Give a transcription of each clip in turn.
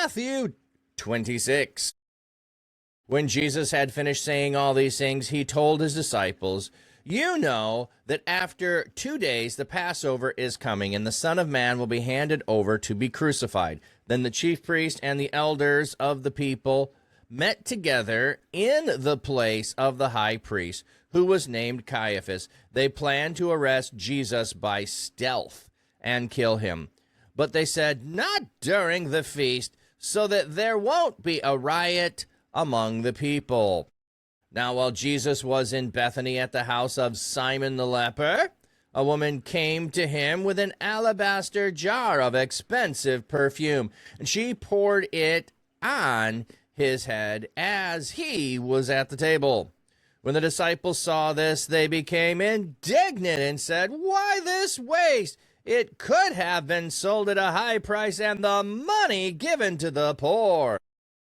Matthew 26. When Jesus had finished saying all these things, he told his disciples, "You know that after 2 days the Passover is coming, and the Son of Man will be handed over to be crucified." Then the chief priest and the elders of the people met together in the place of the high priest, who was named Caiaphas. They planned to arrest Jesus by stealth and kill him. But they said, "Not during the feast, so that there won't be a riot among the people." Now, while Jesus was in Bethany at the house of Simon the leper, a woman came to him with an alabaster jar of expensive perfume, and she poured it on his head as he was at the table. When the disciples saw this, they became indignant and said, "Why this waste? It could have been sold at a high price and the money given to the poor."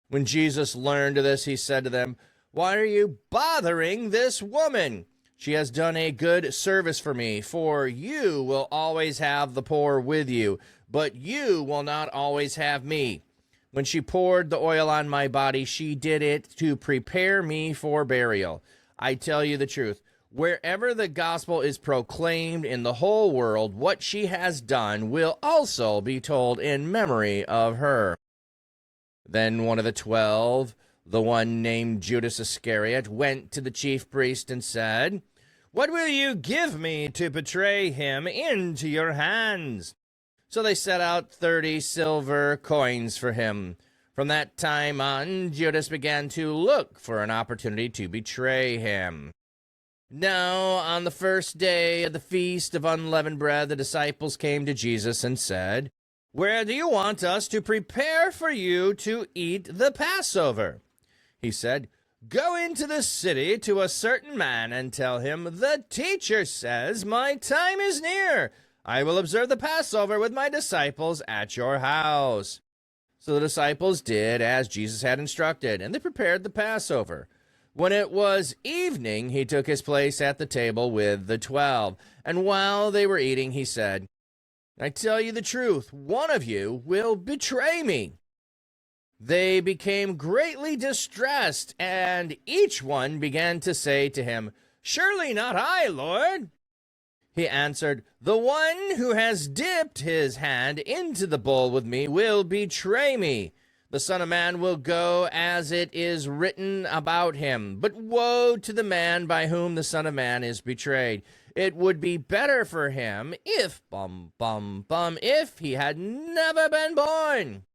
When Jesus learned of this, he said to them, "Why are you bothering this woman? She has done a good service for me, for you will always have the poor with you, but you will not always have me. When she poured the oil on my body, she did it to prepare me for burial. I tell you the truth, wherever the gospel is proclaimed in the whole world, what she has done will also be told in memory of her." Then one of the 12, the one named Judas Iscariot, went to the chief priest and said, "What will you give me to betray him into your hands?" So they set out 30 silver coins for him. From that time on, Judas began to look for an opportunity to betray him. Now, on the first day of the Feast of Unleavened Bread, the disciples came to Jesus and said, "Where do you want us to prepare for you to eat the Passover?" He said, "Go into the city to a certain man and tell him, 'The teacher says, my time is near. I will observe the Passover with my disciples at your house.'" So the disciples did as Jesus had instructed, and they prepared the Passover. When it was evening, he took his place at the table with the 12. And while they were eating, he said, "I tell you the truth, one of you will betray me." They became greatly distressed, and each one began to say to him, "Surely not I, Lord." He answered, "The one who has dipped his hand into the bowl with me will betray me. The Son of Man will go as it is written about him. But woe to the man by whom the Son of Man is betrayed. It would be better for him if if he had never been born."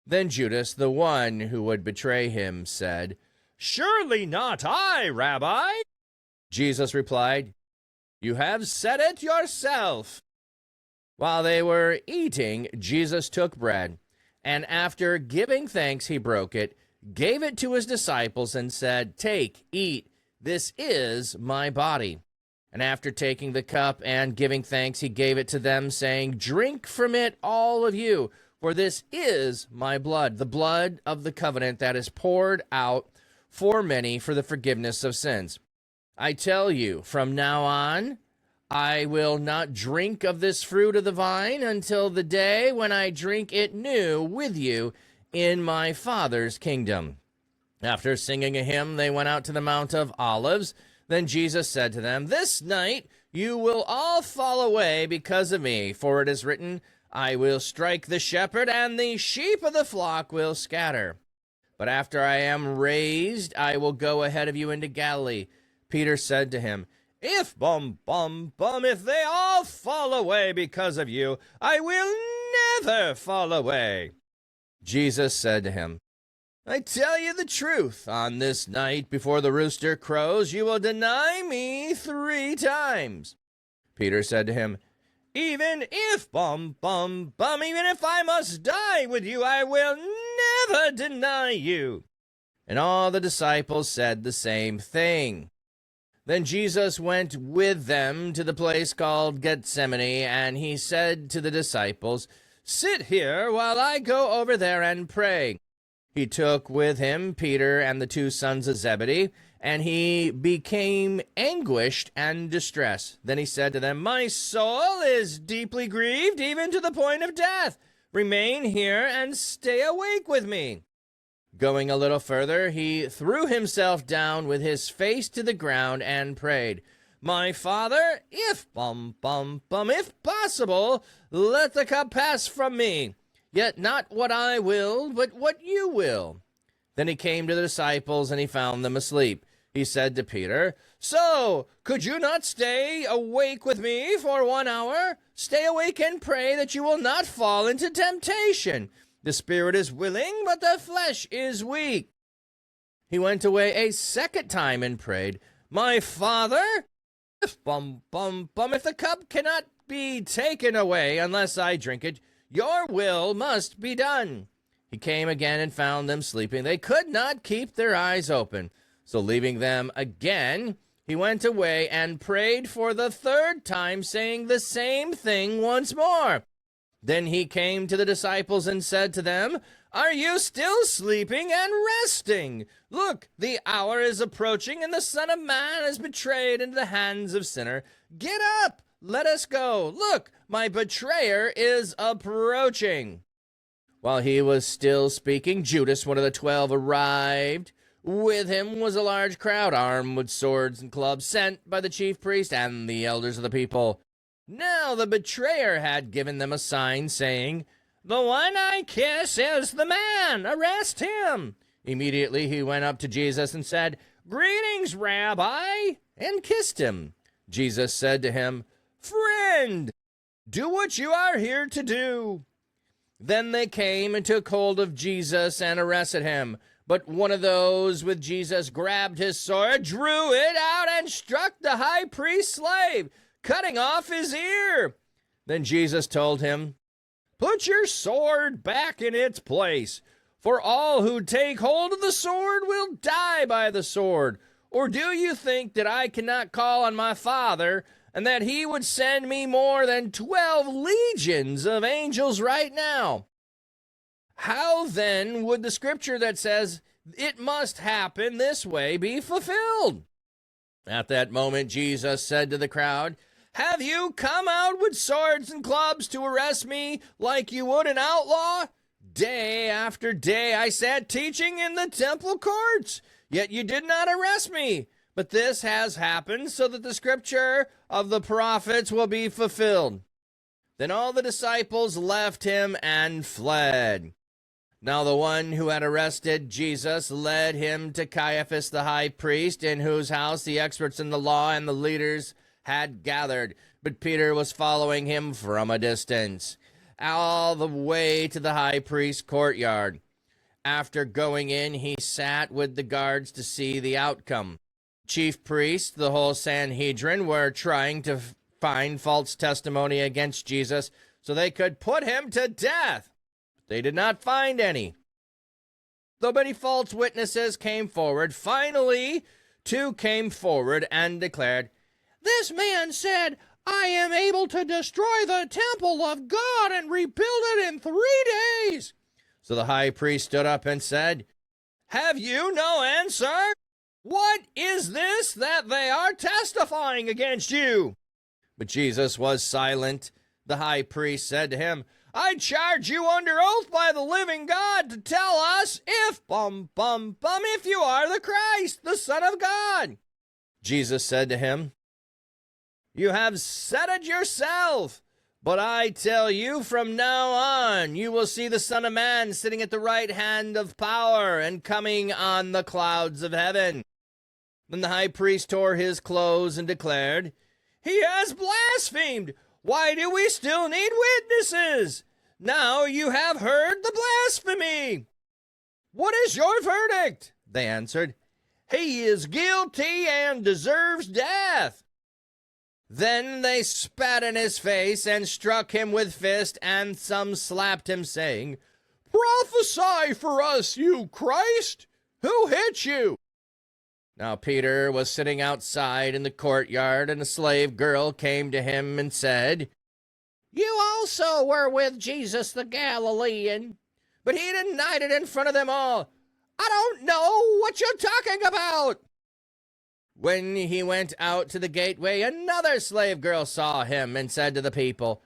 Then Judas, the one who would betray him, said, "Surely not I, Rabbi." Jesus replied, "You have said it yourself." While they were eating, Jesus took bread, and after giving thanks, he broke it, gave it to his disciples, and said, "Take, eat, this is my body." And after taking the cup and giving thanks, he gave it to them, saying, "Drink from it, all of you, for this is my blood, the blood of the covenant that is poured out for many for the forgiveness of sins. I tell you, from now on, I will not drink of this fruit of the vine until the day when I drink it new with you in my Father's kingdom." After singing a hymn, they went out to the Mount of Olives. Then Jesus said to them, "This night you will all fall away because of me, for it is written, 'I will strike the shepherd, and the sheep of the flock will scatter.' But after I am raised, I will go ahead of you into Galilee." Peter said to him, if they all fall away because of you, I will never fall away." Jesus said to him, "I tell you the truth, on this night before the rooster crows, you will deny me 3 times. Peter said to him, even if I must die with you, I will never deny you." And all the disciples said the same thing. Then Jesus went with them to the place called Gethsemane, and he said to the disciples, "Sit here while I go over there and pray." He took with him Peter and the 2 sons of Zebedee, and he became anguished and distressed. Then he said to them, "My soul is deeply grieved, even to the point of death. Remain here and stay awake with me." Going a little further, he threw himself down with his face to the ground and prayed, "My Father, if possible, let the cup pass from me. Yet not what I will, but what you will." Then he came to the disciples, and he found them asleep. He said to Peter, "So, could you not stay awake with me for 1 hour? Stay awake and pray that you will not fall into temptation. The spirit is willing, but the flesh is weak." He went away a second time and prayed, "My Father, if the cup cannot be taken away unless I drink it, your will must be done." He came again and found them sleeping. They could not keep their eyes open. So leaving them again, he went away and prayed for the third time, saying the same thing once more. Then he came to the disciples and said to them, "Are you still sleeping and resting? Look, the hour is approaching, and the Son of Man is betrayed into the hands of sinners. Get up, let us go. Look, my betrayer is approaching." While he was still speaking, Judas, one of the 12, arrived. With him was a large crowd, armed with swords and clubs, sent by the chief priest and the elders of the people. Now the betrayer had given them a sign, saying, "The one I kiss is the man. Arrest him." Immediately he went up to Jesus and said, "Greetings, Rabbi," and kissed him. Jesus said to him, "Friend, do what you are here to do." Then they came and took hold of Jesus and arrested him. But one of those with Jesus grabbed his sword, drew it out, and struck the high priest's slave, cutting off his ear. Then Jesus told him, "Put your sword back in its place, for all who take hold of the sword will die by the sword. Or do you think that I cannot call on my Father, and that he would send me more than 12 legions of angels right now? How then would the scripture that says it must happen this way be fulfilled?" At that moment, Jesus said to the crowd, "Have you come out with swords and clubs to arrest me like you would an outlaw? Day after day I sat teaching in the temple courts, yet you did not arrest me. But this has happened so that the scripture of the prophets will be fulfilled." Then all the disciples left him and fled. Now the one who had arrested Jesus led him to Caiaphas the high priest, in whose house the experts in the law and the leaders had gathered. But Peter was following him from a distance, all the way to the high priest's courtyard. After going in, he sat with the guards to see the outcome. Chief priests, the whole Sanhedrin, were trying to find false testimony against Jesus so they could put him to death. They did not find any. Though many false witnesses came forward, finally 2 came forward and declared, "This man said, 'I am able to destroy the temple of God and rebuild it in 3 days.'" So the high priest stood up and said, "Have you no answer? What is this that they are testifying against you?" But Jesus was silent. The high priest said to him, "I charge you under oath by the living God to tell us if you are the Christ, the Son of God." Jesus said to him, "You have said it yourself, but I tell you, from now on you will see the Son of Man sitting at the right hand of power and coming on the clouds of heaven." Then the high priest tore his clothes and declared, "He has blasphemed. Why do we still need witnesses? Now you have heard the blasphemy. What is your verdict?" They answered, "He is guilty and deserves death." Then they spat in his face and struck him with fists, and some slapped him, saying, "Prophesy for us, you Christ! Who hit you?" Now Peter was sitting outside in the courtyard, and a slave girl came to him and said, "You also were with Jesus the Galilean." But he denied it in front of them all. "I don't know what you're talking about." When he went out to the gateway, another slave girl saw him and said to the people,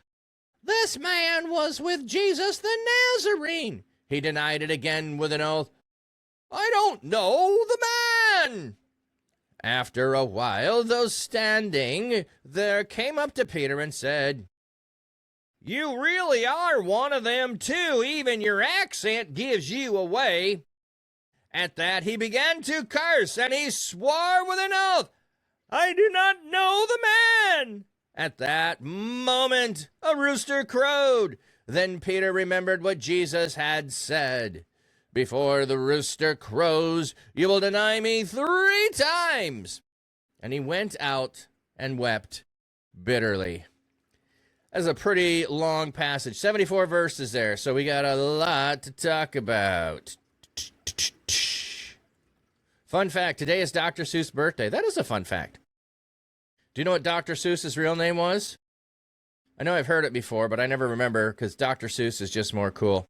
"This man was with Jesus the Nazarene." He denied it again with an oath. "I don't know the man." After a while, those standing there came up to Peter and said, "You really are one of them too. Even your accent gives you away." At that he began to curse, and he swore with an oath, "I do not know the man." At that moment a rooster crowed. Then Peter remembered what Jesus had said, "Before the rooster crows, you will deny me 3 times." And he went out and wept bitterly. That's a pretty long passage, 74 verses there, so we got a lot to talk about. Fun fact, today is Dr. Seuss' birthday. That is a fun fact. Do you know what Dr. Seuss' real name was? I know I've heard it before, but I never remember because Dr. Seuss is just more cool.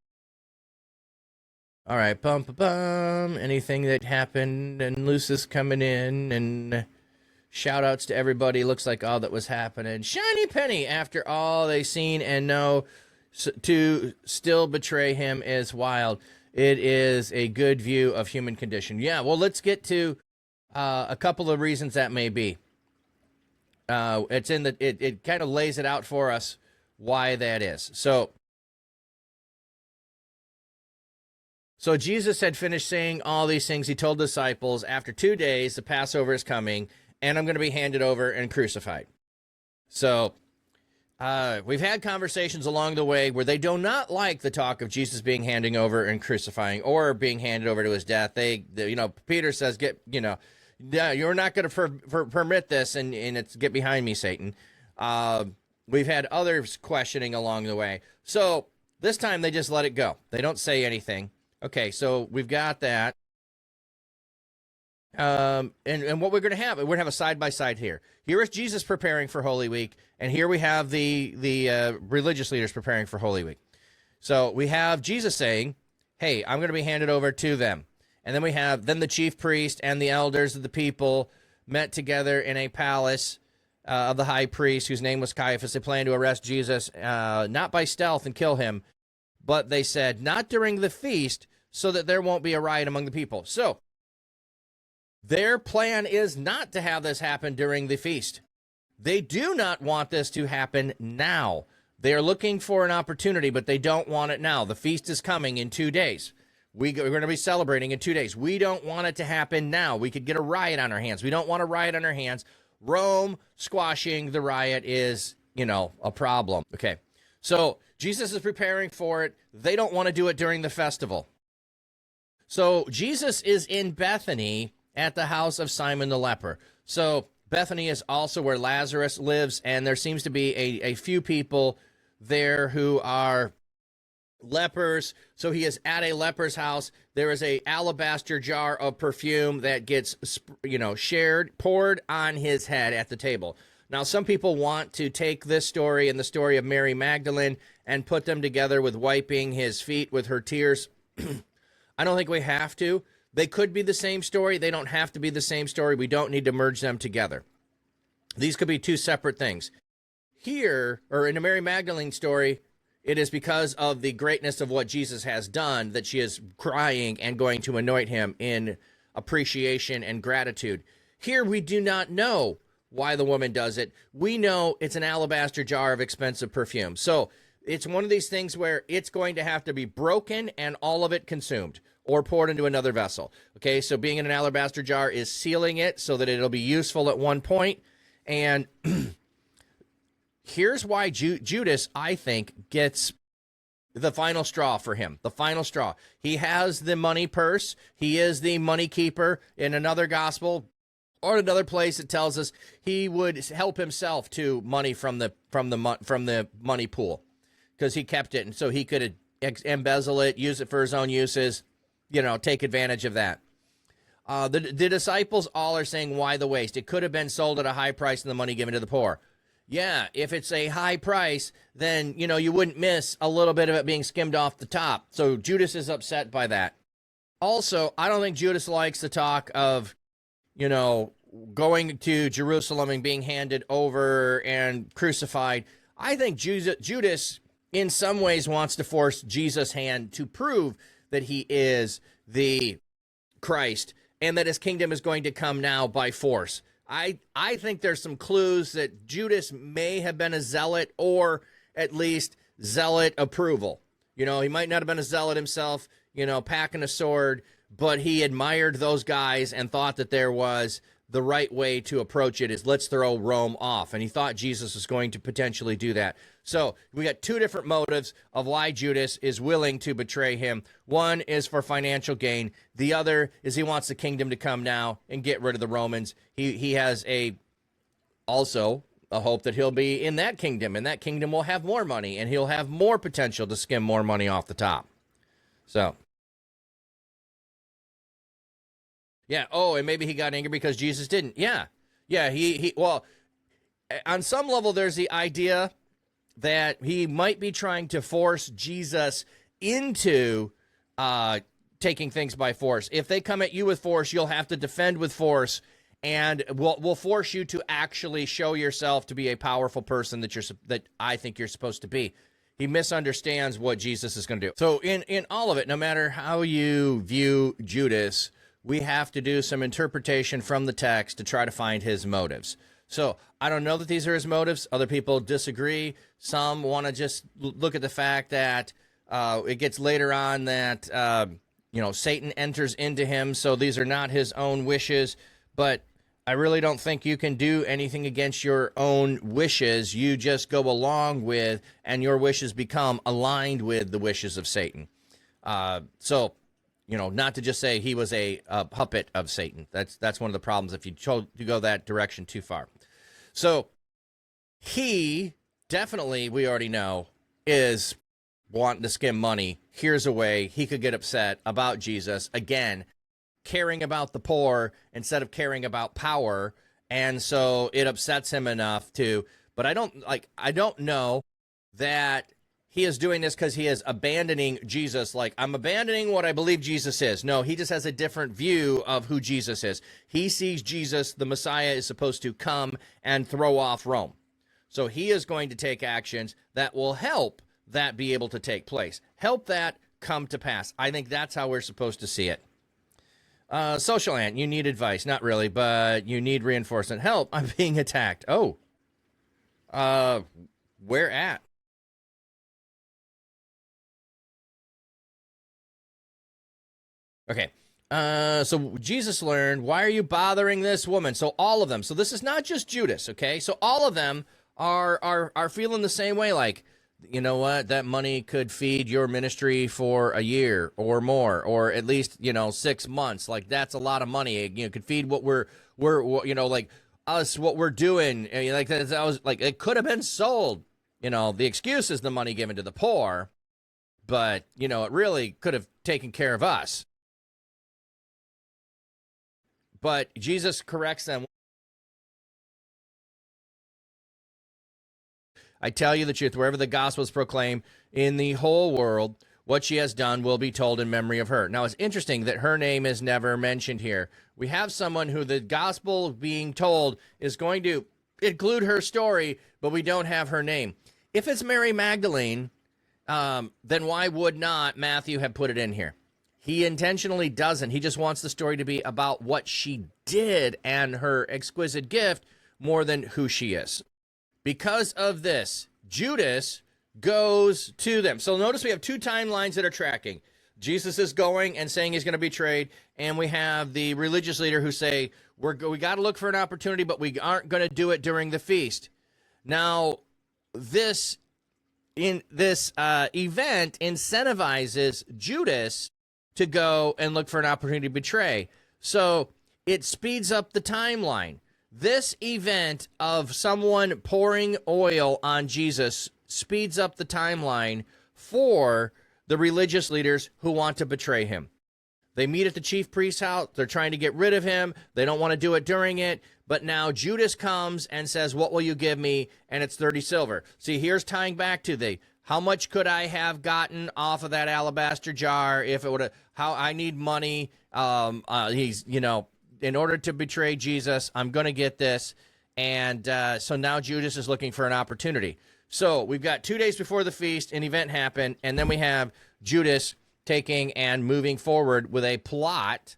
All right, bum, bum, bum. Anything that happened, and Lucis coming in, and shout outs to everybody. Looks like all that was happening. Shiny penny, after all they seen and know, to still betray him is wild. It is a good view of human condition. Yeah, well, let's get to a couple of reasons that may be. It's in the it kind of lays it out for us why that is. So Jesus had finished saying all these things. He told the disciples, after 2 days, the Passover is coming, and I'm going to be handed over and crucified. So we've had conversations along the way where they do not like the talk of Jesus being handing over and crucifying or being handed over to his death. Peter says, you're not going to permit this, and it's get behind me, Satan. We've had others questioning along the way. So this time they just let it go. They don't say anything. Okay, so we've got that. And what we're going to have, we're going to have a side-by-side here. Here is Jesus preparing for Holy Week, and here we have the religious leaders preparing for Holy Week. So we have Jesus saying, hey, I'm going to be handed over to them. And then we have the chief priest and the elders of the people met together in a palace of the high priest, whose name was Caiaphas. They planned to arrest Jesus, not by stealth and kill him, but they said, not during the feast, so that there won't be a riot among the people. So their plan is not to have this happen during the feast. They do not want this to happen now. They are looking for an opportunity, but they don't want it now. The feast is coming in 2 days. We're going to be celebrating in 2 days. We don't want it to happen now. We could get a riot on our hands. We don't want a riot on our hands. Rome squashing the riot is, a problem. Okay, so Jesus is preparing for it. They don't want to do it during the festival. So Jesus is in Bethany at the house of Simon the leper. So Bethany is also where Lazarus lives, and there seems to be a few people there who are lepers. So he is at a leper's house. There is a alabaster jar of perfume that gets, poured on his head at the table. Now, some people want to take this story and the story of Mary Magdalene and put them together with wiping his feet with her tears. I don't think we have to. They could be the same story. They don't have to be the same story. We don't need to merge them together. These could be two separate things. Here, or in the Mary Magdalene story, it is because of the greatness of what Jesus has done that she is crying and going to anoint him in appreciation and gratitude. Here, we do not know why the woman does it. We know it's an alabaster jar of expensive perfume. So it's one of these things where it's going to have to be broken and all of it consumed or poured into another vessel. Okay, so being in an alabaster jar is sealing it so that it'll be useful at one point. And here's why Judas, I think, gets the final straw for him. The final straw. He has the money purse. He is the money keeper. In another gospel or another place, it tells us he would help himself to money from the money pool because he kept it, and so he could embezzle it, use it for his own uses, take advantage of that. The disciples all are saying, why the waste? It could have been sold at a high price and the money given to the poor. Yeah, if it's a high price, then, you wouldn't miss a little bit of it being skimmed off the top. So Judas is upset by that. Also, I don't think Judas likes the talk of, going to Jerusalem and being handed over and crucified. I think Judas in some ways wants to force Jesus' hand to prove that he is the Christ and that his kingdom is going to come now by force. I think there's some clues that Judas may have been a zealot, or at least zealot approval. You know, he might not have been a zealot himself, you know, packing a sword, but he admired those guys and thought that there was the right way to approach it is let's throw Rome off. And he thought Jesus was going to potentially do that. So we got two different motives of why Judas is willing to betray him. One is for financial gain. The other is he wants the kingdom to come now and get rid of the Romans. He has also a hope that he'll be in that kingdom, and that kingdom will have more money, and he'll have more potential to skim more money off the top. So, yeah. Oh, and maybe he got angry because Jesus didn't. Yeah. Well, on some level, there's the idea that he might be trying to force Jesus into taking things by force. If they come at you with force, you'll have to defend with force, and we'll force you to actually show yourself to be a powerful person that I think you're supposed to be. He misunderstands what Jesus is going to do. So in all of it, no matter how you view Judas, we have to do some interpretation from the text to try to find his motives. So I don't know that these are his motives. Other people disagree. Some want to just look at the fact that it gets later on that, Satan enters into him. So these are not his own wishes. But I really don't think you can do anything against your own wishes. You just go along with, and your wishes become aligned with the wishes of Satan. Not to just say he was a puppet of Satan. That's one of the problems if you go that direction too far. So he definitely, we already know, is wanting to skim money. Here's a way he could get upset about Jesus, again, caring about the poor instead of caring about power. And so it upsets him enough to, but I don't know that he is doing this because he is abandoning Jesus. Like, I'm abandoning what I believe Jesus is. No, he just has a different view of who Jesus is. He sees Jesus, the Messiah, is supposed to come and throw off Rome. So he is going to take actions that will help that be able to take place. Help that come to pass. I think that's how we're supposed to see it. Social Ant, you need advice. Not really, but you need reinforcement. Help, I'm being attacked. Oh. Where at? Okay. So Jesus learned, why are you bothering this woman? So all of them. So this is not just Judas, okay? So all of them are feeling the same way, like, you know what, that money could feed your ministry for a year or more, or at least, 6 months. Like, that's a lot of money. It could feed what we're like us, what we're doing. Like, that was like, it could have been sold. The excuse is the money given to the poor, but, it really could have taken care of us. But Jesus corrects them. I tell you the truth, wherever the gospel is proclaimed in the whole world, what she has done will be told in memory of her. Now, it's interesting that her name is never mentioned here. We have someone who the gospel being told is going to include her story, but we don't have her name. If it's Mary Magdalene, then why would not Matthew have put it in here? He intentionally doesn't. He just wants the story to be about what she did and her exquisite gift more than who she is. Because of this, Judas goes to them. So notice we have two timelines that are tracking. Jesus is going and saying he's going to be betrayed, and we have the religious leader who say, we got to look for an opportunity, but we aren't going to do it during the feast. Now, this event incentivizes Judas to go and look for an opportunity to betray. So it speeds up the timeline. This event of someone pouring oil on Jesus speeds up the timeline for the religious leaders who want to betray him. They meet at the chief priest's house. They're trying to get rid of him. They don't want to do it during it. But now Judas comes and says, what will you give me? And it's 30 silver. See, here's tying back to how much could I have gotten off of that alabaster jar if it would have, how I need money. He's, in order to betray Jesus, I'm going to get this. And so now Judas is looking for an opportunity. So we've got 2 days before the feast, an event happened, and then we have Judas taking and moving forward with a plot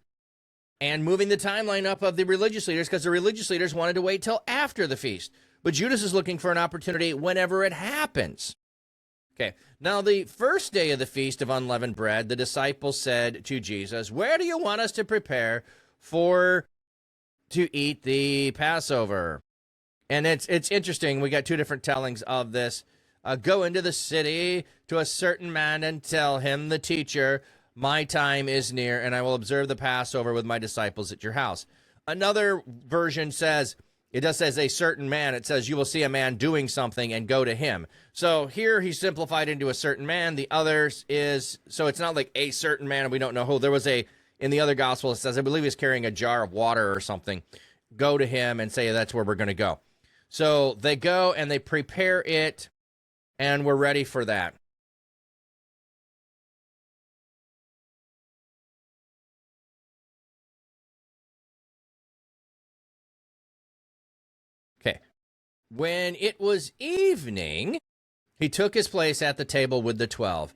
and moving the timeline up of the religious leaders, because the religious leaders wanted to wait till after the feast. But Judas is looking for an opportunity whenever it happens. Okay, now the first day of the Feast of Unleavened Bread, the disciples said to Jesus, "Where do you want us to prepare to eat the Passover?" And it's interesting. We got two different tellings of this. Go into the city to a certain man and tell him, the teacher, my time is near, and I will observe the Passover with my disciples at your house. Another version says, it does says a certain man. It says you will see a man doing something and go to him. So here he simplified into a certain man. The others is, so it's not like a certain man and we don't know who. There was in the other gospel, it says, I believe he's carrying a jar of water or something. Go to him and say that's where we're going to go. So they go and they prepare it, and we're ready for that. Okay. When it was evening, he took his place at the table with the 12.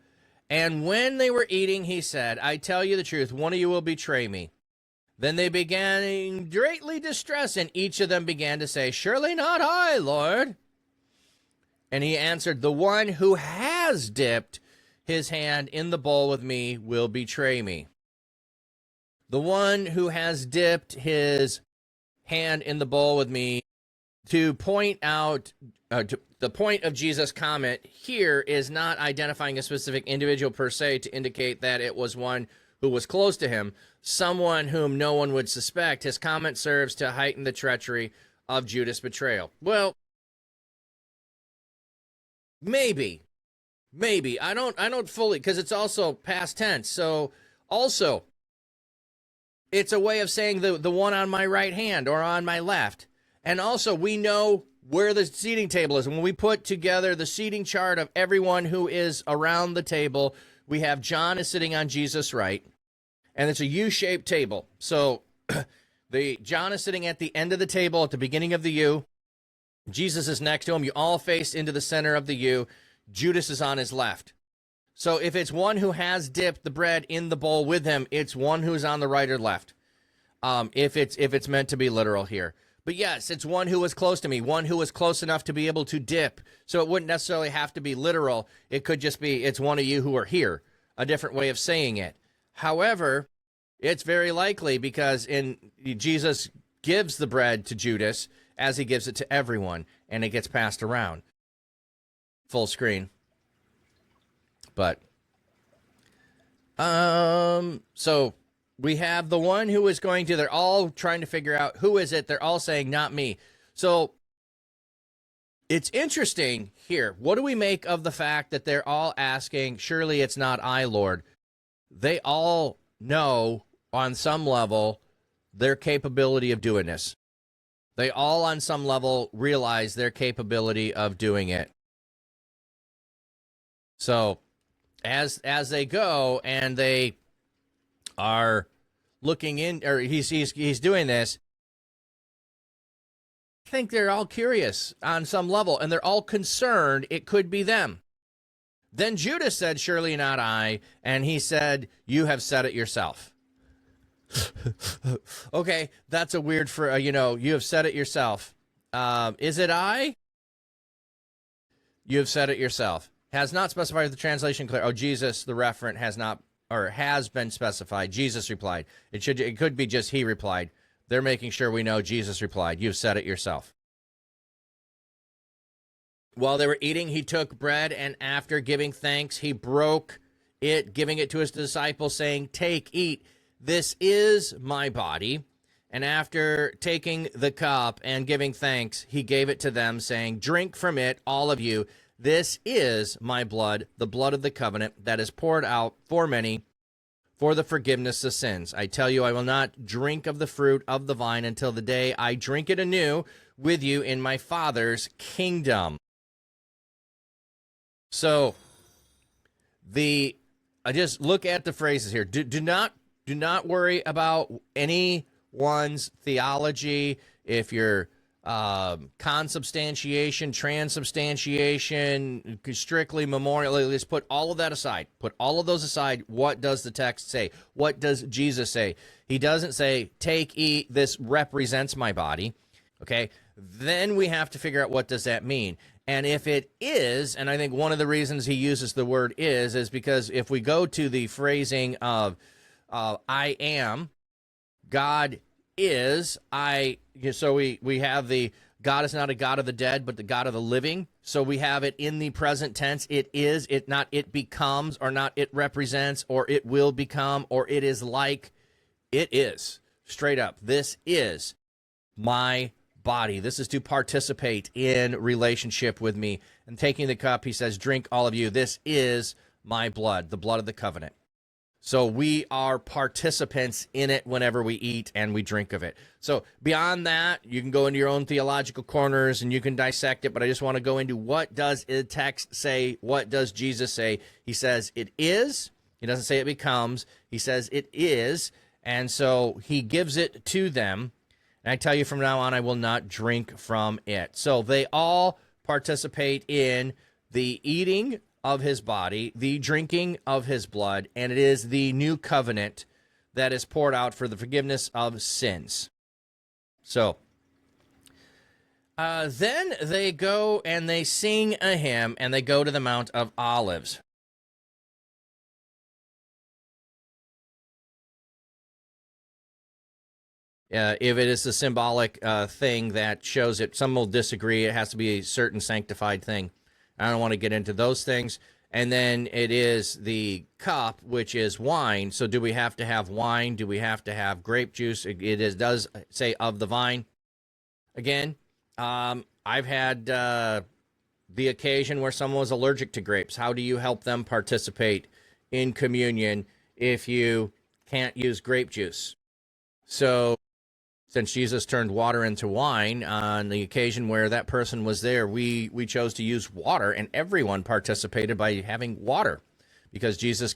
And when they were eating, he said, I tell you the truth, one of you will betray me. Then they began greatly distressed, and each of them began to say, surely not I, Lord. And he answered, the one who has dipped his hand in the bowl with me will betray me. The one who has dipped his hand in the bowl with me, to point out, the point of Jesus' comment here is not identifying a specific individual per se to indicate that it was one who was close to him, someone whom no one would suspect. His comment serves to heighten the treachery of Judas' betrayal. Well, maybe. I don't fully, because it's also past tense. So also, it's a way of saying the one on my right hand or on my left. And also, we know where the seating table is. When we put together the seating chart of everyone who is around the table, we have John is sitting on Jesus' right, and it's a U-shaped table. So John is sitting at the end of the table, at the beginning of the U. Jesus is next to him. You all face into the center of the U. Judas is on his left. So if it's one who has dipped the bread in the bowl with him, it's one who's on the right or left. If it's meant to be literal here. But yes, it's one who was close to me, one who was close enough to be able to dip. So it wouldn't necessarily have to be literal. It could just be, it's one of you who are here, a different way of saying it. However, it's very likely because Jesus gives the bread to Judas as he gives it to everyone, and it gets passed around. Full screen. But, so we have the one who is going to, they're all trying to figure out who is it. They're all saying, not me. So it's interesting here. What do we make of the fact that they're all asking, surely it's not I, Lord? They all know on some level their capability of doing this. They all on some level realize their capability of doing it. So as they go and they are looking in, or he's doing this, I think they're all curious on some level, and they're all concerned it could be them. Then Judas said, surely not I, and he said, you have said it yourself. Okay, that's a weird, you have said it yourself. Is it I? You have said it yourself. Has not specified the translation clear. Oh, Jesus, the referent, has not, or has been specified. Jesus replied. It could be just he replied. They're making sure we know Jesus replied. You've said it yourself. While they were eating, he took bread, and after giving thanks, he broke it, giving it to his disciples, saying, take, eat. This is my body. And after taking the cup and giving thanks, he gave it to them, saying, drink from it, all of you. This is my blood, the blood of the covenant that is poured out for many for the forgiveness of sins. I tell you, I will not drink of the fruit of the vine until the day I drink it anew with you in my Father's kingdom. So, I just look at the phrases here. Do not worry about anyone's theology. If you're consubstantiation, transubstantiation, strictly memorial. Let's put all of that aside. Put all of those aside. What does the text say? What does Jesus say? He doesn't say, take, eat, this represents my body. Okay? Then we have to figure out what does that mean. And if it is, and I think one of the reasons he uses the word is because if we go to the phrasing of I am, God is, so we have the God is not a God of the dead, but the God of the living. So we have it in the present tense. It is, it not it becomes, or not it represents, or it will become, or it is like. It is. Straight up. This is my body. This is to participate in relationship with me. And taking the cup, he says, drink all of you. This is my blood, the blood of the covenant. So we are participants in it whenever we eat and we drink of it. So beyond that, you can go into your own theological corners and you can dissect it, but I just want to go into what does the text say? What does Jesus say? He says it is. He doesn't say it becomes. He says it is. And so he gives it to them. And I tell you from now on, I will not drink from it. So they all participate in the eating of his body, the drinking of his blood, and it is the new covenant that is poured out for the forgiveness of sins. So then they go and they sing a hymn, and they go to the Mount of Olives. If it is a symbolic thing that shows it, some will disagree. It has to be a certain sanctified thing. I don't want to get into those things. And then it is the cup, which is wine. So do we have to have wine? Do we have to have grape juice? Does say of the vine. Again, I've had the occasion where someone was allergic to grapes. How do you help them participate in communion if you can't use grape juice? So since Jesus turned water into wine on the occasion where that person was there, we chose to use water, and everyone participated by having water because Jesus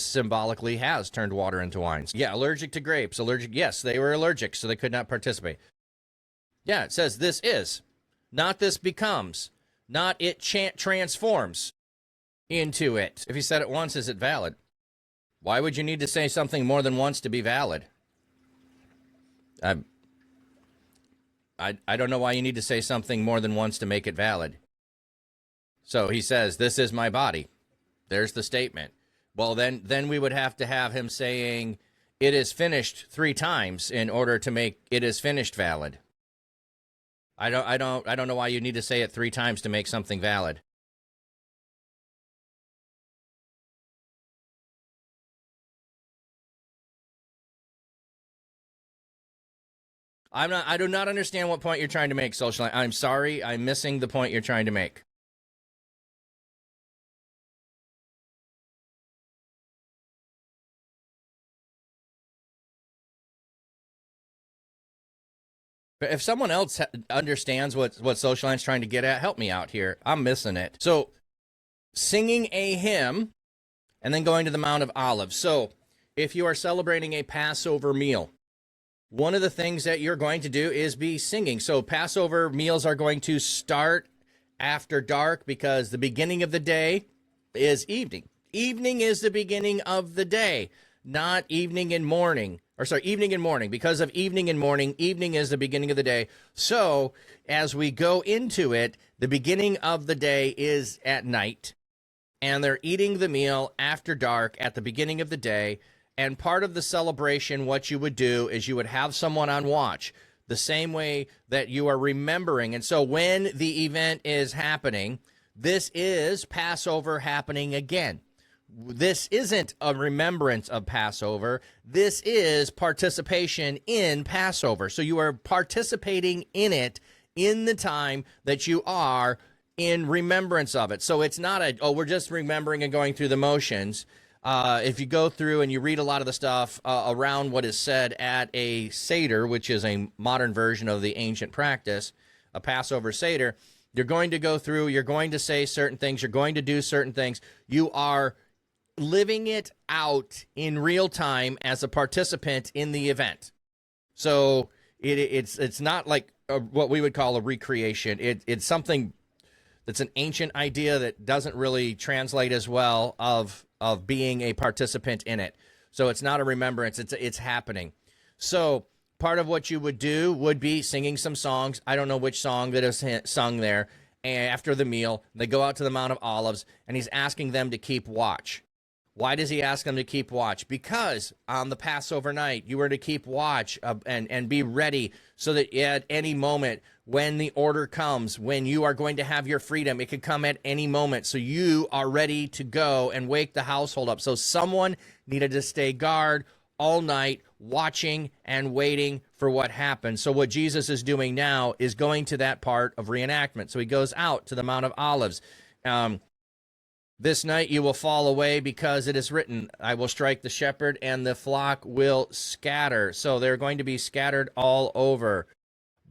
symbolically has turned water into wine. Yeah, allergic to grapes. Yes, they were allergic, so they could not participate. Yeah, it says this is, not this becomes, not it transforms into it. If he said it once, is it valid? Why would you need to say something more than once to be valid? I don't know why you need to say something more than once to make it valid. So he says, this is my body. There's the statement. Well, then we would have to have him saying, it is finished 3 times in order to make it is finished valid. I don't know why you need to say it 3 times to make something valid. I do not understand what point you're trying to make, Social. I'm sorry. I'm missing the point you're trying to make. But if someone else understands what Social Line's trying to get at, help me out here. I'm missing it. So, singing a hymn and then going to the Mount of Olives. So, if you are celebrating a Passover meal, one of the things that you're going to do is be singing. So Passover meals are going to start after dark because the beginning of the day is evening. Evening is the beginning of the day, not evening and morning. Evening and morning. Because of evening and morning, evening is the beginning of the day. So as we go into it, the beginning of the day is at night, and they're eating the meal after dark at the beginning of the day. And part of the celebration, what you would do is you would have someone on watch, the same way that you are remembering. And so when the event is happening, this is Passover happening again. This isn't a remembrance of Passover. This is participation in Passover. So you are participating in it in the time that you are in remembrance of it. So it's not we're just remembering and going through the motions. If you go through and you read a lot of the stuff around what is said at a Seder, which is a modern version of the ancient practice, a Passover Seder, you're going to go through, you're going to say certain things, you're going to do certain things. You are living it out in real time as a participant in the event. So it's not like what we would call a recreation. It's something that's an ancient idea that doesn't really translate as well of being a participant in it. So it's not a remembrance, it's happening. So part of what you would do would be singing some songs. I don't know which song that is sung there. And after the meal, they go out to the Mount of Olives, and he's asking them to keep watch. Why does he ask them to keep watch? Because on the Passover night, you were to keep watch and be ready so that at any moment, when the order comes, when you are going to have your freedom, it could come at any moment. So you are ready to go and wake the household up. So someone needed to stay guard all night, watching and waiting for what happened. So what Jesus is doing now is going to that part of reenactment. So he goes out to the Mount of Olives. This night you will fall away, because it is written, I will strike the shepherd and the flock will scatter. So they're going to be scattered all over.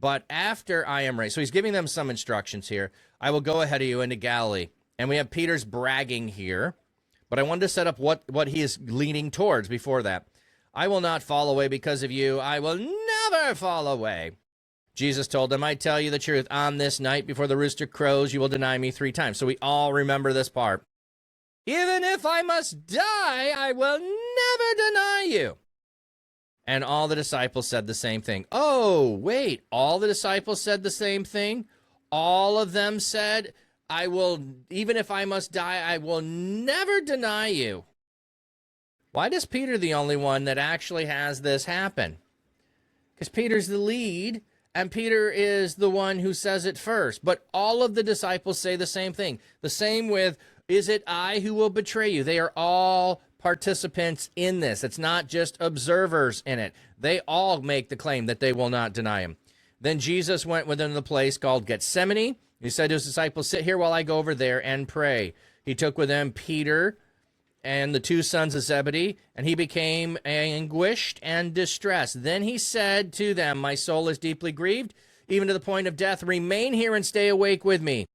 But after I am raised, so he's giving them some instructions here. I will go ahead of you into Galilee. And we have Peter's bragging here, but I wanted to set up what he is leaning towards before that. I will not fall away because of you. I will never fall away. Jesus told them, I tell you the truth, on this night before the rooster crows, you will deny me 3 times. So we all remember this part. Even if I must die, I will never deny you. And all the disciples said the same thing. Oh, wait, all the disciples said the same thing? All of them said, I will, even if I must die, I will never deny you. Why is Peter the only one that actually has this happen? Because Peter's the lead, and Peter is the one who says it first. But all of the disciples say the same thing. The same with, is it I who will betray you? They are all participants in this. It's not just observers in it. They all make the claim that they will not deny him. Then Jesus went within the place called Gethsemane. He said to his disciples, sit here while I go over there and pray. He took with him Peter and the 2 sons of Zebedee, and he became anguished and distressed. Then he said to them, my soul is deeply grieved, even to the point of death. Remain here and stay awake with me.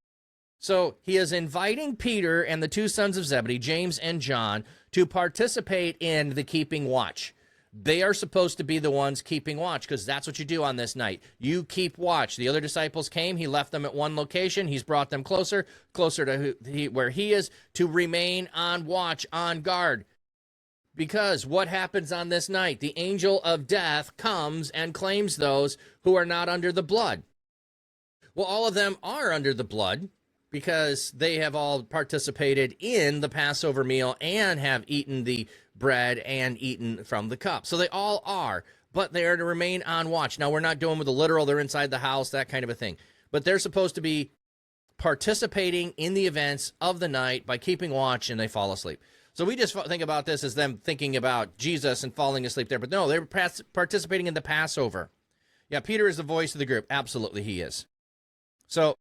So he is inviting Peter and the 2 sons of Zebedee, James and John, to participate in the keeping watch. They are supposed to be the ones keeping watch, because that's what you do on this night. You keep watch. The other disciples came. He left them at one location. He's brought them closer to where he is, to remain on watch, on guard. Because what happens on this night? The angel of death comes and claims those who are not under the blood. Well, all of them are under the blood, because they have all participated in the Passover meal and have eaten the bread and eaten from the cup. So they all are, but they are to remain on watch. Now, we're not doing with the literal, they're inside the house, that kind of a thing. But they're supposed to be participating in the events of the night by keeping watch, and they fall asleep. So we just think about this as them thinking about Jesus and falling asleep there. But no, they're participating in the Passover. Yeah, Peter is the voice of the group. Absolutely, he is. So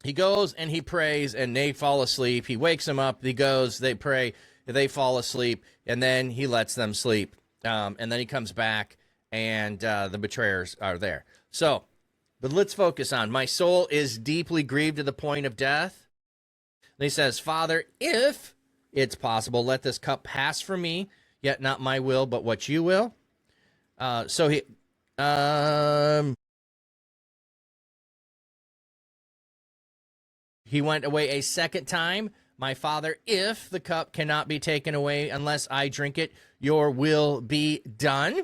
he goes and he prays, and they fall asleep. He wakes them up. He goes, they pray, they fall asleep, and then he lets them sleep. And then he comes back, and the betrayers are there. So, but let's focus on, my soul is deeply grieved to the point of death. And he says, Father, if it's possible, let this cup pass from me, yet not my will, but what you will. So he went away a second time. My Father, if the cup cannot be taken away unless I drink it, your will be done.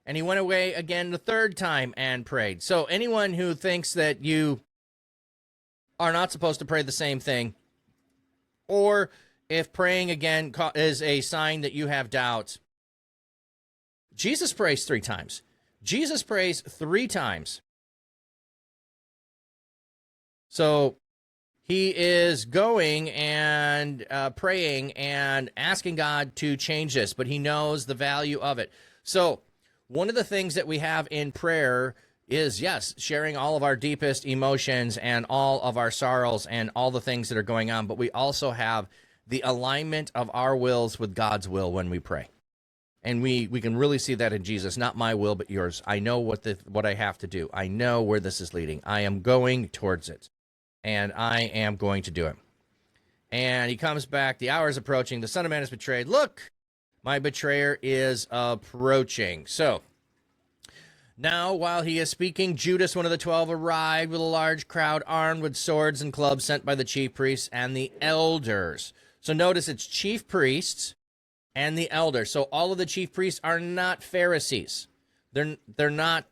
And he went away again the third time and prayed. So anyone who thinks that you are not supposed to pray the same thing, or if praying again is a sign that you have doubts, Jesus prays 3 times. Jesus prays 3 times. So he is going and praying and asking God to change this, but he knows the value of it. So one of the things that we have in prayer is, yes, sharing all of our deepest emotions and all of our sorrows and all the things that are going on, but we also have the alignment of our wills with God's will when we pray. And we can really see that in Jesus. Not my will, but yours. I know what I have to do. I know where this is leading. I am going towards it, and I am going to do it. And he comes back. The hour is approaching. The Son of Man is betrayed. Look, my betrayer is approaching. So Now, while he is speaking, Judas, one of the 12, arrived with a large crowd armed with swords and clubs sent by the chief priests and the elders. So notice it's chief priests and the elders. So all of the chief priests are not Pharisees. They're not,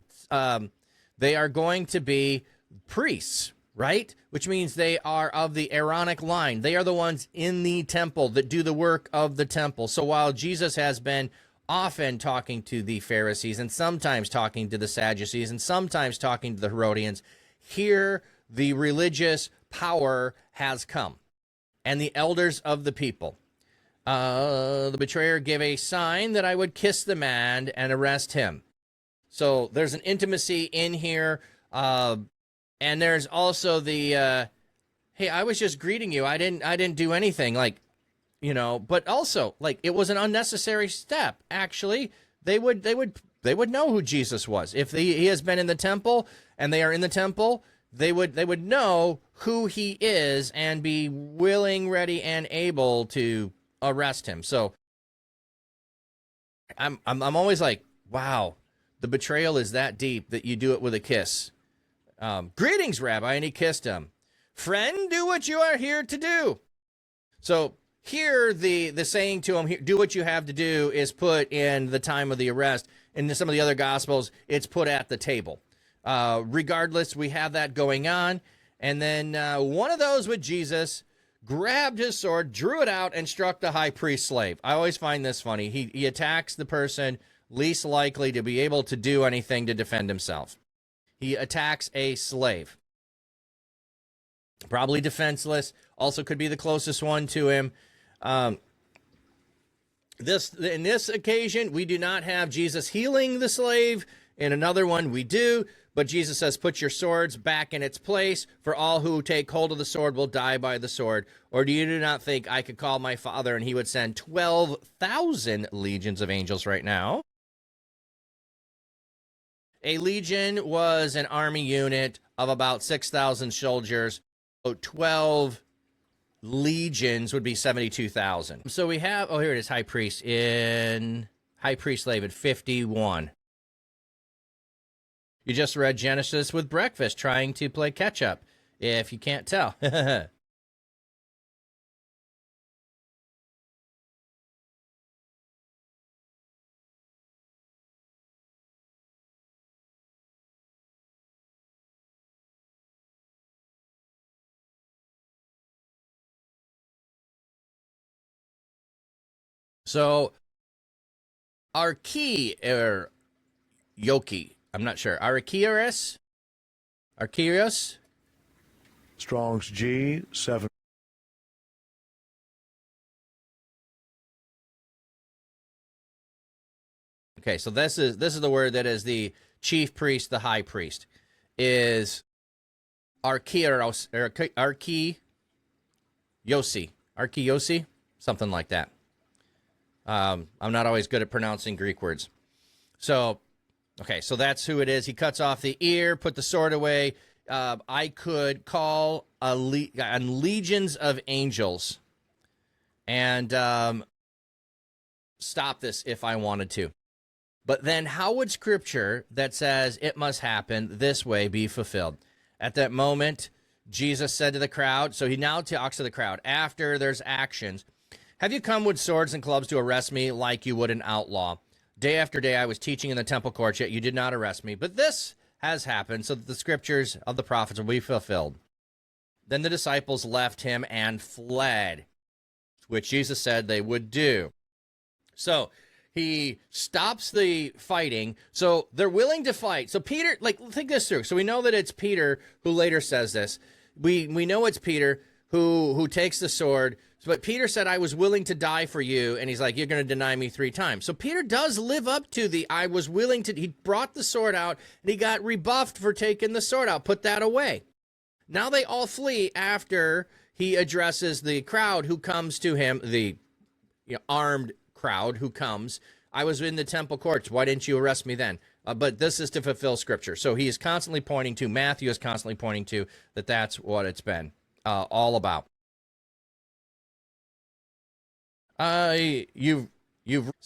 they are going to be priests, right? Which means they are of the Aaronic line. They are the ones in the temple that do the work of the temple. So while Jesus has been often talking to the Pharisees and sometimes talking to the Sadducees and sometimes talking to the Herodians, here the religious power has come and the elders of the people. The betrayer gave a sign that I would kiss the man and arrest him. So there's an intimacy in here. And there's also the, hey, I was just greeting you. I didn't do anything. Like, you know, but also like it was an unnecessary step. Actually, they would know who Jesus was. If he has been in the temple and they are in the temple, they would know who he is and be willing, ready, and able to arrest him. So I'm always like, wow, the betrayal is that deep that you do it with a kiss. Greetings, Rabbi, and he kissed him. Friend, do what you are here to do. So here, the saying to him, do what you have to do, is put in the time of the arrest. In some of the other Gospels, it's put at the table. Regardless, we have that going on. And then one of those with Jesus grabbed his sword, drew it out, and struck the high priest's slave. I always find this funny. He attacks the person least likely to be able to do anything to defend himself. He attacks a slave. Probably defenseless. Also could be the closest one to him. In this occasion, we do not have Jesus healing the slave. In another one, we do. But Jesus says, put your swords back in its place, for all who take hold of the sword will die by the sword. Or do you not think I could call my Father and he would send 12,000 legions of angels right now? A legion was an army unit of about 6,000 soldiers. So 12 legions would be 72,000. So we have, oh, here it is, high priest slave at 51. You just read Genesis with breakfast, trying to play catch up, if you can't tell. So, Yoki, I'm not sure. Archios? Strong's G, 7. Okay, so this is the word that is the chief priest, the high priest, is archios, archiosi, something like that. I'm not always good at pronouncing Greek words. So, okay, so that's who it is. He cuts off the ear, put the sword away. I could call on legions of angels and stop this if I wanted to. But then how would Scripture that says it must happen this way be fulfilled? At that moment, Jesus said to the crowd, so he now talks to the crowd after there's actions. Have you come with swords and clubs to arrest me like you would an outlaw? Day after day I was teaching in the temple courts, yet you did not arrest me. But this has happened so that the scriptures of the prophets will be fulfilled. Then the disciples left him and fled, which Jesus said they would do. So he stops the fighting. So they're willing to fight. So Peter, think this through. So we know that it's Peter who later says this. We know it's Peter who takes the sword. But Peter said, I was willing to die for you. And he's like, you're going to deny me 3 times. So Peter does live up to the, I was willing to, he brought the sword out and he got rebuffed for taking the sword out. Put that away. Now they all flee after he addresses the crowd who comes to him, the armed crowd who comes. I was in the temple courts. Why didn't you arrest me then? But this is to fulfill scripture. So he is constantly pointing to, Matthew is constantly pointing to that that's what it's been all about. So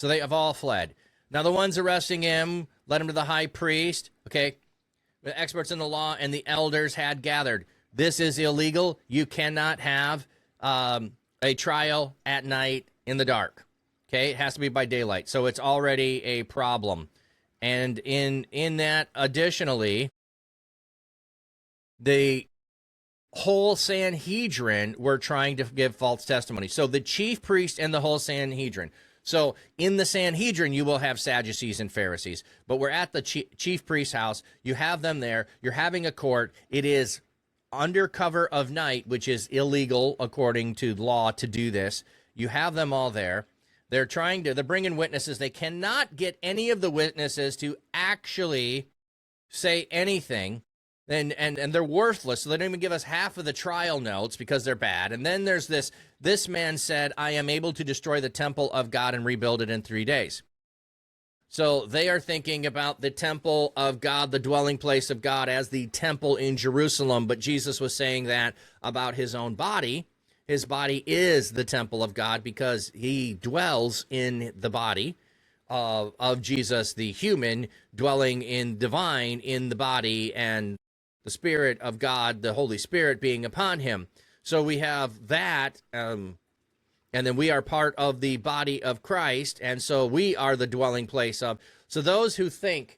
they have all fled. Now, the ones arresting him led him to the high priest. Okay. The experts in the law and the elders had gathered. This is illegal. You cannot have a trial at night in the dark. Okay. It has to be by daylight. So it's already a problem. And in that, additionally, the whole Sanhedrin were trying to give false testimony. So the chief priest and the whole Sanhedrin. So in the Sanhedrin, you will have Sadducees and Pharisees, but we're at the chief priest's house. You have them there. You're having a court. It is under cover of night, which is illegal according to law to do this. You have them all there. They're bringing witnesses. They cannot get any of the witnesses to actually say anything. And they're worthless, so they don't even give us half of the trial notes because they're bad. And then there's this man said, I am able to destroy the temple of God and rebuild it in 3 days. So they are thinking about the temple of God, the dwelling place of God, as the temple in Jerusalem. But Jesus was saying that about his own body. His body is the temple of God because he dwells in the body of Jesus, the human, dwelling in divine in the body, and the Spirit of God, the Holy Spirit, being upon him. So we have that, and then we are part of the body of Christ, and so we are the dwelling place of. So those who think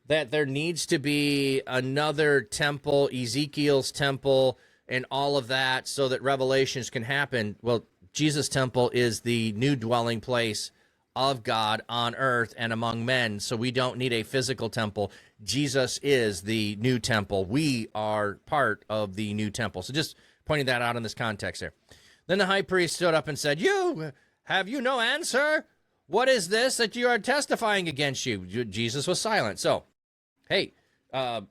that there needs to be another temple, Ezekiel's temple, and all of that, so that revelations can happen, well, Jesus' temple is the new dwelling place of God on earth and among men, so we don't need a physical temple. Jesus is the new temple. We are part of the new temple. So just pointing that out in this context there. Then the high priest stood up and said, have you no answer? What is this that you are testifying against you? Jesus was silent. So, hey,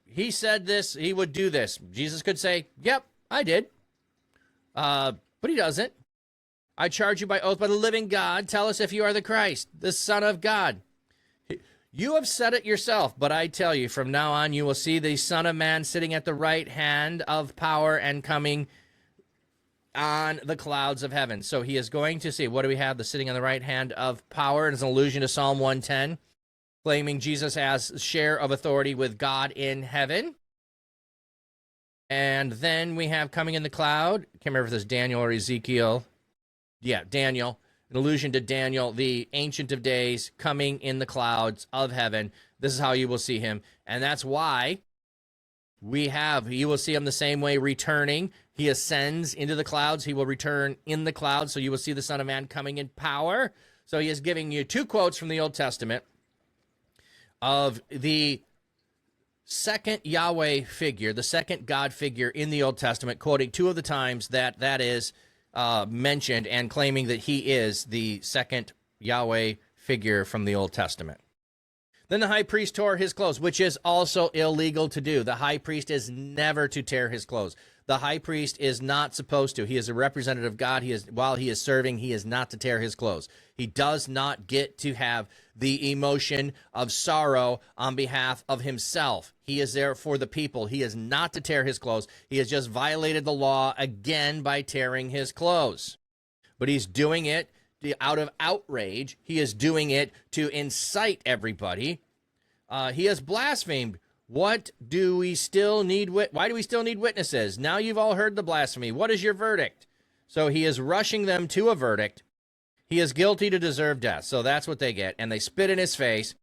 he said this, he would do this. Jesus could say, yep, I did. But he doesn't. I charge you by oath by the living God. Tell us if you are the Christ, the Son of God. You have said it yourself, but I tell you, from now on you will see the Son of Man sitting at the right hand of power and coming on the clouds of heaven. So he is going to see, what do we have? The sitting on the right hand of power. It's an allusion to Psalm 110, claiming Jesus has a share of authority with God in heaven. And then we have coming in the cloud. Can't remember if this is Daniel or Ezekiel. Yeah, Daniel, an allusion to Daniel, the Ancient of Days, coming in the clouds of heaven. This is how you will see him. And that's why you will see him the same way returning. He ascends into the clouds. He will return in the clouds. So you will see the Son of Man coming in power. So he is giving you two quotes from the Old Testament of the second Yahweh figure, the second God figure in the Old Testament, quoting two of the times that is mentioned and claiming that he is the second Yahweh figure from the Old Testament. Then the high priest tore his clothes, which is also illegal to do. The high priest is never to tear his clothes. The high priest is not supposed to. He is a representative of God. While he is serving, he is not to tear his clothes. He does not get to have the emotion of sorrow on behalf of himself. He is there for the people. He is not to tear his clothes. He has just violated the law again by tearing his clothes. But he's doing it out of outrage. He is doing it to incite everybody. He has blasphemed. Why do we still need witnesses? Now you've all heard the blasphemy. What is your verdict? So he is rushing them to a verdict. He is guilty to deserve death. So that's what they get. And they spit in his face.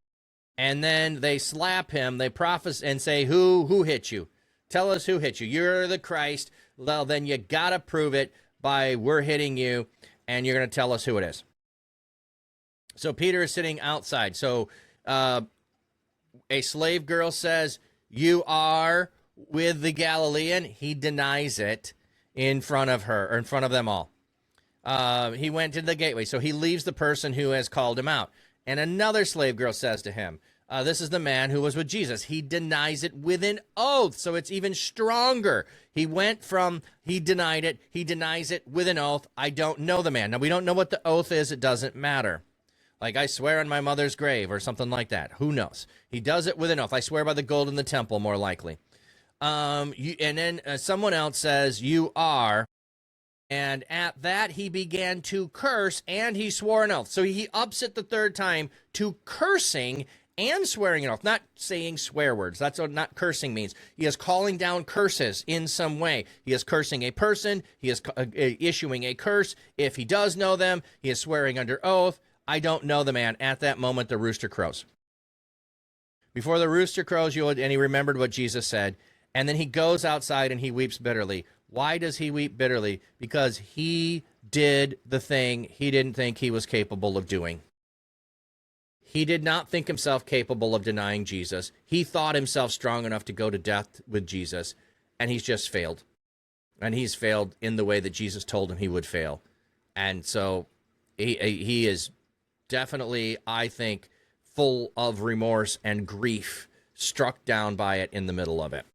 And then they slap him. They prophesy and say, who hit you? Tell us who hit you. You're the Christ. Well, then you got to prove it by we're hitting you. And you're going to tell us who it is. So Peter is sitting outside. So a slave girl says, you are with the Galilean. He denies it in front of her, or in front of them all. He went to the gateway. So he leaves the person who has called him out. And another slave girl says to him, this is the man who was with Jesus. He denies it with an oath. So it's even stronger. He went from, he denied it. He denies it with an oath. I don't know the man. Now, we don't know what the oath is. It doesn't matter. Like, I swear on my mother's grave or something like that. Who knows? He does it with an oath. I swear by the gold in the temple, more likely. And then someone else says, you are And at that, he began to curse, and he swore an oath. So he ups it the third time to cursing and swearing an oath, not saying swear words. That's what not cursing means. He is calling down curses in some way. He is cursing a person. He is issuing a curse. If he does know them, he is swearing under oath. I don't know the man. At that moment, the rooster crows. Before the rooster crows, and he remembered what Jesus said, and then he goes outside and he weeps bitterly. Why does he weep bitterly? Because he did the thing he didn't think he was capable of doing. He did not think himself capable of denying Jesus. He thought himself strong enough to go to death with Jesus, and he's just failed. And he's failed in the way that Jesus told him he would fail. And so he is definitely, I think, full of remorse and grief, struck down by it in the middle of it.